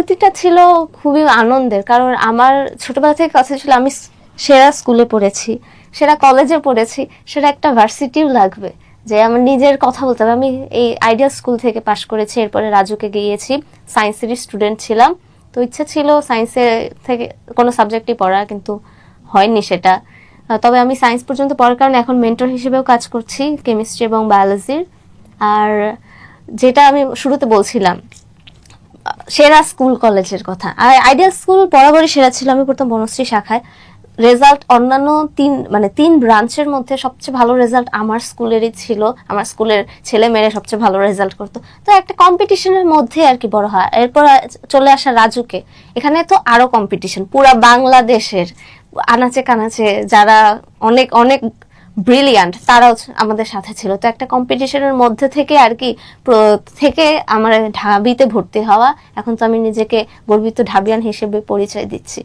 অনুভূতিটা ছিল খুবই আনন্দের, কারণ আমার ছোটবেলা থেকে কথা ছিল আমি সেরা স্কুলে পড়েছি, সেরা কলেজে পড়েছি, সেটা একটা ভার্সিটিও লাগবে, যে আমার নিজের কথা বলতে হবে। আমি এই আইডিয়াল স্কুল থেকে পাশ করেছি, এরপরে রাজুকে গিয়েছি, সায়েন্সেরই স্টুডেন্ট ছিলাম। তো ইচ্ছা ছিল সায়েন্সে থেকে কোনো সাবজেক্টই পড়া, কিন্তু হয়নি সেটা। তবে আমি সায়েন্স পর্যন্ত পড়ার কারণে এখন মেন্টর হিসেবেও কাজ করছি কেমিস্ট্রি এবং বায়োলজির। আর যেটা আমি শুরুতে বলছিলাম সেরা স্কুল কলেজের কথা, আর আইডিয়াল স্কুল বরাবরই সেরা ছিল। আমি পড়তাম বনশ্রী শাখায়। রেজাল্ট অন্যান্য তিন ব্রাঞ্চের মধ্যে সবচেয়ে ভালো রেজাল্ট আমার স্কুলেরই ছিল। আমার স্কুলের ছেলে মেয়েরা সবচেয়ে ভালো রেজাল্ট করতো। তো একটা কম্পিটিশনের মধ্যে আর কি বড় হয়। এরপর চলে আসা রাজুকে, এখানে তো আরো কম্পিটিশন, পুরা বাংলাদেশের আনাচে কানাচে যারা অনেক অনেক ব্রিলিয়ান্ট তারাও আমাদের সাথে ছিল। তো একটা কম্পিটিশনের মধ্যে থেকে আর কি থেকে আমার ঢাবিতে ভর্তি হওয়া। এখন তো আমি নিজেকে গর্বিত ঢাবিয়ান হিসেবে পরিচয় দিচ্ছি।